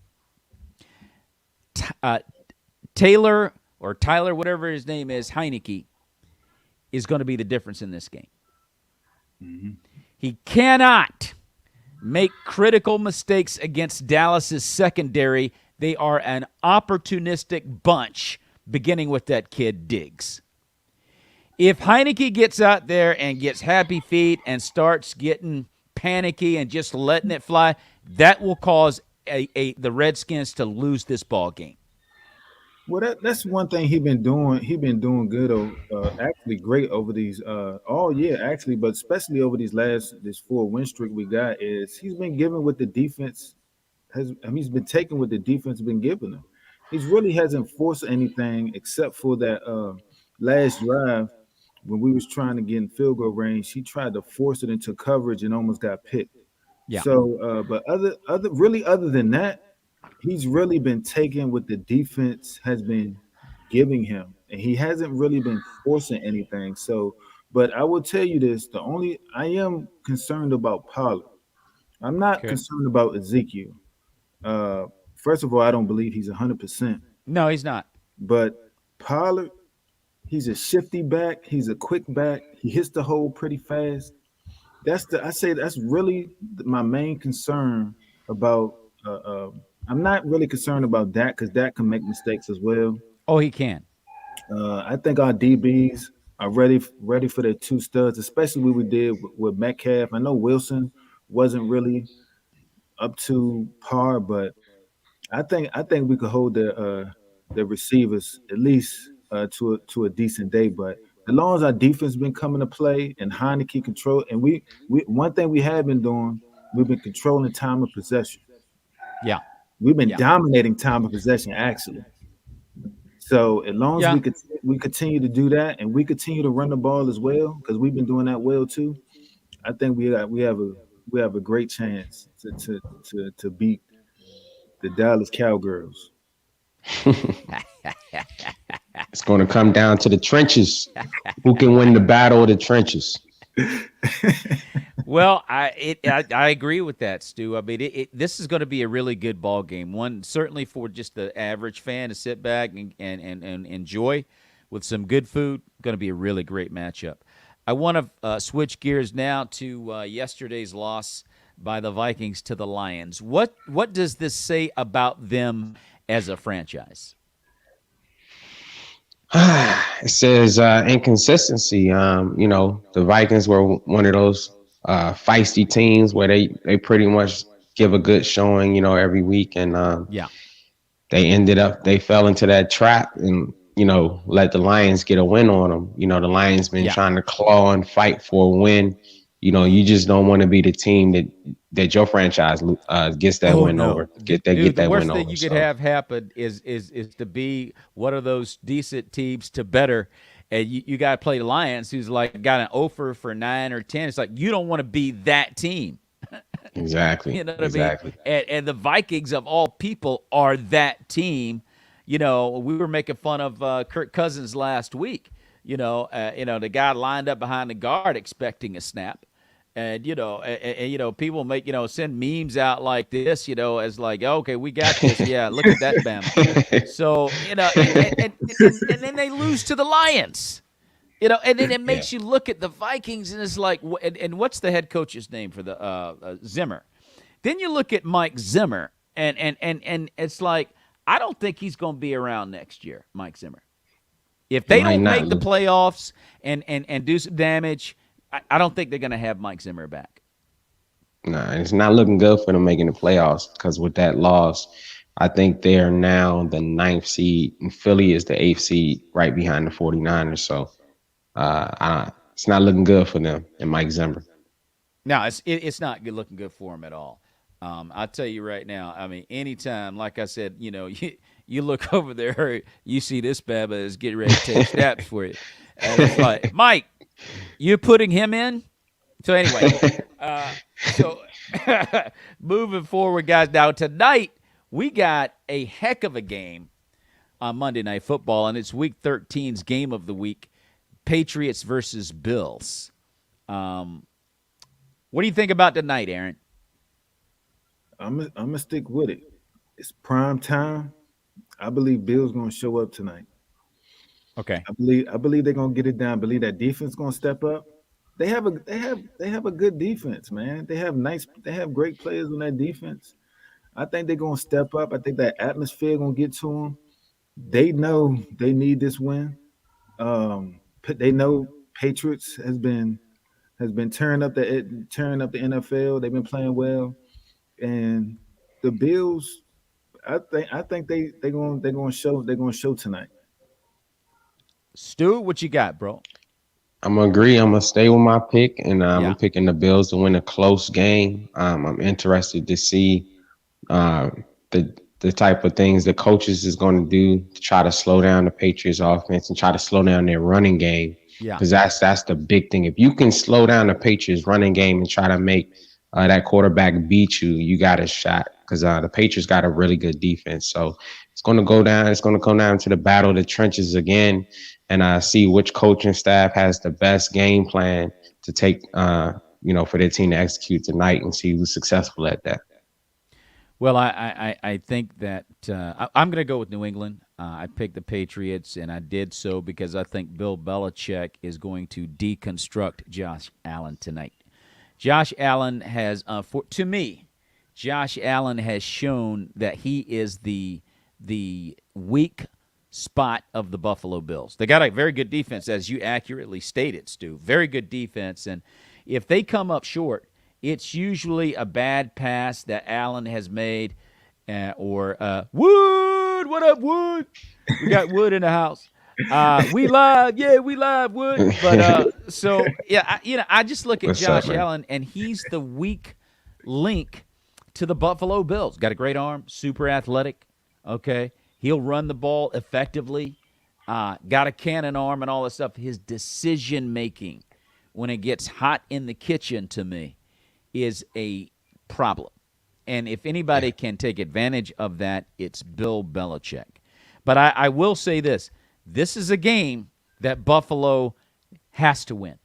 Tyler, whatever his name is, Heineke, is going to be the difference in this game. Mm-hmm. He cannot make critical mistakes against Dallas's secondary. They are an opportunistic bunch, beginning with that kid Diggs. If Heineke gets out there and gets happy feet and starts getting panicky and just letting it fly, that will cause the Redskins to lose this ball game. Well, that's one thing he been doing. He been doing good, actually great over these all year, actually, but especially over this 4 win streak we got. Is he's been giving what the defense has. I mean, he's been taking what the defense has been giving him. He's really hasn't forced anything except for that last drive when we was trying to get in field goal range. He tried to force it into coverage and almost got picked. Yeah. So, but other than that, he's really been taking what the defense has been giving him, and he hasn't really been forcing anything. So, but I will tell you this: the only I am concerned about Pollard. I'm not Okay. concerned about Ezekiel. Uh, First of all, I don't believe he's 100%. No, he's not. But Pollard, he's a shifty back. He's a quick back. He hits the hole pretty fast. I say that's really my main concern about. Uh, uh, I'm not really concerned about Dak because Dak can make mistakes as well. Oh, he can. I think our DBs are ready for their two studs, especially what we did with Metcalf. I know Wilson wasn't really up to par, but I think we could hold the receivers at least to a decent day. But as long as our defense been coming to play and Heineke control, and we one thing we have been doing, we've been controlling time of possession. Yeah. We've been Yeah. dominating time of possession actually. So as long as Yeah. we continue to do that and we continue to run the ball as well, because we've been doing that well too, I think we have a great chance to beat the Dallas Cowgirls. It's going to come down to the trenches. Who can win the battle of the trenches? Well, I agree with that, Stu. I mean, this is going to be a really good ball game. One certainly for just the average fan to sit back and enjoy with some good food. Going to be a really great matchup. I want to switch gears now to yesterday's loss by the Vikings to the Lions. What does this say about them as a franchise? It says inconsistency. The Vikings were one of those feisty teams where they pretty much give a good showing, every week, and Yeah. they fell into that trap and let the Lions get a win on them. The Lions been Yeah. trying to claw and fight for a win. You just don't want to be the team that your franchise gets that win over. Get that the worst win thing over. you could have happen is to be one of those decent teams to better, and you got to play the Lions, who's like got an offer for 9 or 10. It's like you don't want to be that team. Exactly. You know what exactly. I mean? And the Vikings of all people are that team. We were making fun of Kirk Cousins last week. The guy lined up behind the guard expecting a snap. And people make send memes out like this, as like, okay, we got this. Yeah, look at that Bama. So and then they lose to the Lions. And then it makes you look at the Vikings, and it's like, and what's the head coach's name for the Zimmer? Then you look at Mike Zimmer, and it's like, I don't think he's going to be around next year, Mike Zimmer. If they don't make the playoffs and do some damage, I don't think they're going to have Mike Zimmer back. Nah, it's not looking good for them making the playoffs because with that loss, I think they are now the 9th seed, and Philly is the 8th seed right behind the 49ers. So it's not looking good for them and Mike Zimmer. No, it's not looking good for him at all. I'll tell you right now, I mean, anytime, like I said, you look over there, you see this Baba is getting ready to take snaps for you. And it's like, Mike, you putting him in? So anyway, moving forward, guys. Now, tonight, we got a heck of a game on Monday Night Football, and it's Week 13's game of the week, Patriots versus Bills. What do you think about tonight, Aaron? I'm gonna stick with it. It's prime time. I believe Bill's gonna show up tonight. Okay. I believe they're gonna get it done. I believe that defense gonna step up. They have a good defense, man. They have great players on that defense. I think they're gonna step up. I think that atmosphere gonna get to them. They know they need this win. They know Patriots has been tearing up the NFL. They've been playing well, and the Bills. I think they're gonna show tonight. Stu, what you got, bro? I'm gonna agree. I'm gonna stay with my pick, and Yeah. I'm picking the Bills to win a close game. I'm interested to see uh, the type of things the coaches is going to do to try to slow down the Patriots offense and try to slow down their running game. Yeah. Because that's the big thing. If you can slow down the Patriots running game and try to make that quarterback beat you, you got a shot. Because the Patriots got a really good defense. So it's going to go down. It's going to come down to the battle of the trenches again, and see which coaching staff has the best game plan to take, for their team to execute tonight, and see who's successful at that. Well, I think that I'm going to go with New England. I picked the Patriots, and I did so because I think Bill Belichick is going to deconstruct Josh Allen tonight. Josh Allen has, to me, Josh Allen has shown that he is the weak spot of the Buffalo Bills. They got a very good defense, as you accurately stated, Stu. Very good defense, and if they come up short, it's usually a bad pass that Allen has made, or Wood. What up, Wood? We got Wood in the house. We live, Wood. But I just look at Josh Allen, and he's the weak link to the Buffalo Bills. Got a great arm, super athletic. Okay, he'll run the ball effectively. Got a cannon arm and all that stuff. His decision making when it gets hot in the kitchen, to me, is a problem. And if anybody can take advantage of that, it's Bill Belichick. But I will say this. This is a game that Buffalo has to win.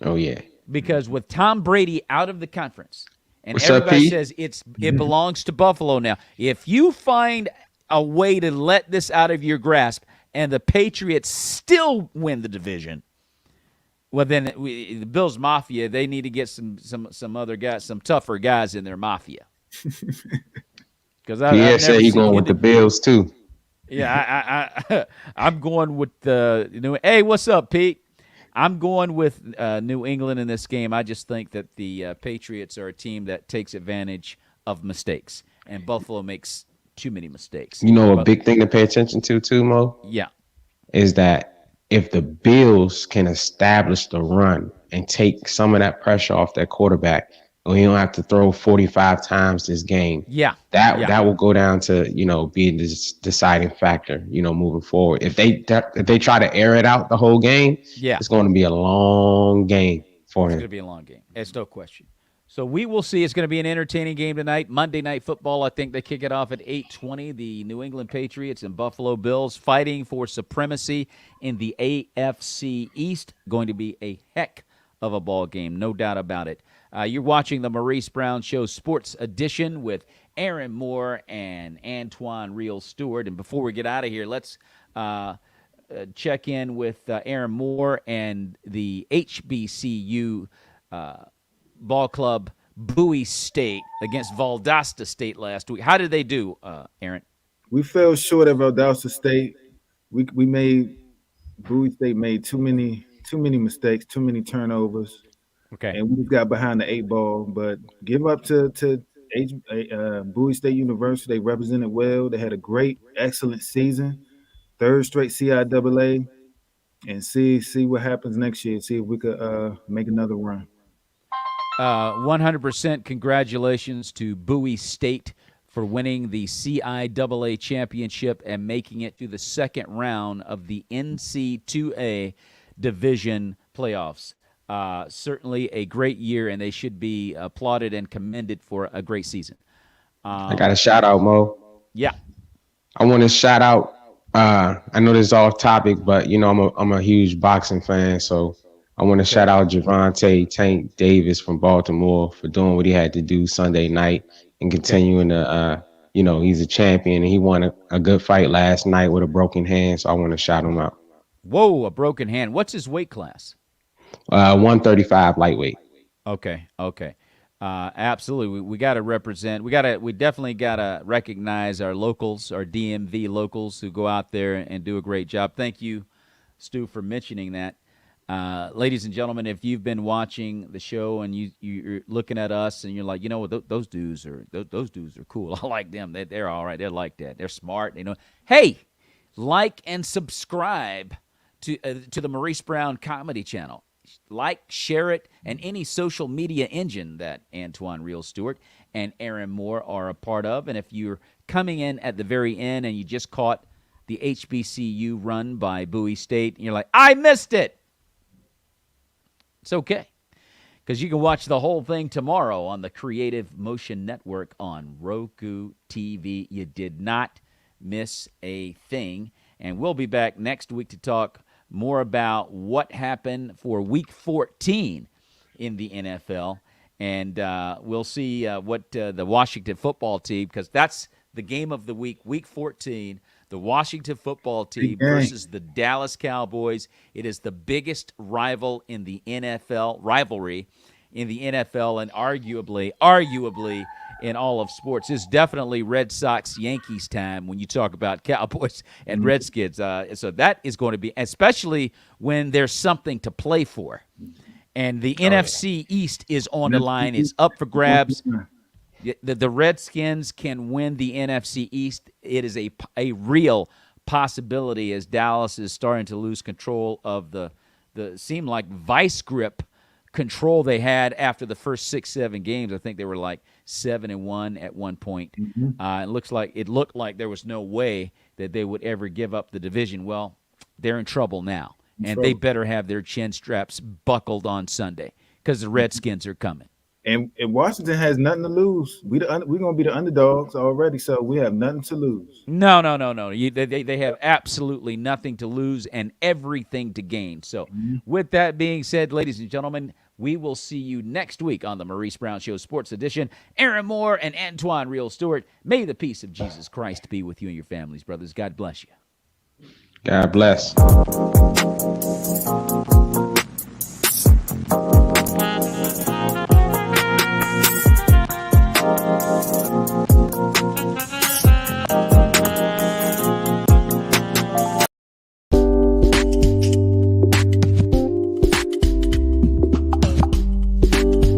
Oh, yeah. Because with Tom Brady out of the conference, and everybody says it belongs to Buffalo now, if you find a way to let this out of your grasp and the Patriots still win the division, well, then the Bills Mafia, they need to get some other guys, some tougher guys in their mafia. Because said he's going with the Bills too. Yeah, I'm going with the new. Hey, what's up, Pete? I'm going with New England in this game. I just think that the Patriots are a team that takes advantage of mistakes, and Buffalo makes too many mistakes. You know, a big thing to pay attention to too, Mo? Yeah. Is that if the Bills can establish the run and take some of that pressure off their quarterback, we don't have to throw 45 times this game. Yeah. That will go down to, being this deciding factor, moving forward. If they try to air it out the whole game, it's going to be a long game for him. It's going to be a long game. It's no question. So we will see. It's going to be an entertaining game tonight. Monday Night Football, I think they kick it off at 8:20. The New England Patriots and Buffalo Bills fighting for supremacy in the AFC East. Going to be a heck of a ball game, no doubt about it. You're watching the Maurice Brown Show Sports Edition with Aaron Moore and Antoine Real Stewart. And before we get out of here, let's check in with Aaron Moore and the HBCU ball club Bowie State against Valdosta State last week. How did they do, Aaron? We fell short of Valdosta State. We made Bowie State made too many mistakes, too many turnovers. Okay. And we just got behind the 8 ball. But give up to Bowie State University. They represented well. They had a great, excellent season. 3rd straight CIAA. And see what happens next year. See if we could make another run. 100% congratulations to Bowie State for winning the CIAA championship and making it to the second round of the NC2A division playoffs. Certainly a great year, and they should be applauded and commended for a great season. I got a shout out, Mo. Yeah. I want to shout out. I know this is off topic, but I'm a huge boxing fan, so I want to shout out Javante Tank Davis from Baltimore for doing what he had to do Sunday night and continuing to, he's a champion, and he won a good fight last night with a broken hand, so I want to shout him out. Whoa, a broken hand. What's his weight class? 135 lightweight. Okay. Absolutely. We got to represent. We definitely got to recognize our locals, our DMV locals who go out there and do a great job. Thank you, Stu, for mentioning that. Ladies and gentlemen, if you've been watching the show and you're looking at us and you're like, you know what, those dudes are cool. I like them. They're all right. They're like that. They're smart. Hey, like and subscribe to the Maurice Brown Comedy Channel. Like, share it, and any social media engine that Antoine Real Stewart and Aaron Moore are a part of. And if you're coming in at the very end and you just caught the HBCU run by Bowie State and you're like, I missed it, it's okay, because you can watch the whole thing tomorrow on the Creative Motion Network on Roku TV. You did not miss a thing. And we'll be back next week to talk more about what happened for Week 14 in the NFL. And we'll see what the Washington football team, because that's the game of the week, Week 14, the Washington football team versus the Dallas Cowboys. It is the biggest rivalry in the NFL, and arguably in all of sports. It's definitely Red Sox-Yankees time when you talk about Cowboys and Redskins. So that is going to be, especially when there's something to play for. And the NFC East is on the line. It's up for grabs. The Redskins can win the NFC East. It is a real possibility as Dallas is starting to lose control of the seem like vice grip control they had after the first 6-7 games. I think they were like 7-1 at one point. It looked like there was no way that they would ever give up the division. Well, they're in trouble now, and they better have their chin straps buckled on Sunday because the Redskins are coming. And Washington has nothing to lose. We're gonna be the underdogs already, so we have nothing to lose. No. They have absolutely nothing to lose and everything to gain. So, with that being said, ladies and gentlemen, we will see you next week on the Maurice Brown Show Sports Edition. Aaron Moore and Antoine Real Stewart. May the peace of Jesus Christ be with you and your families, brothers. God bless you. God bless.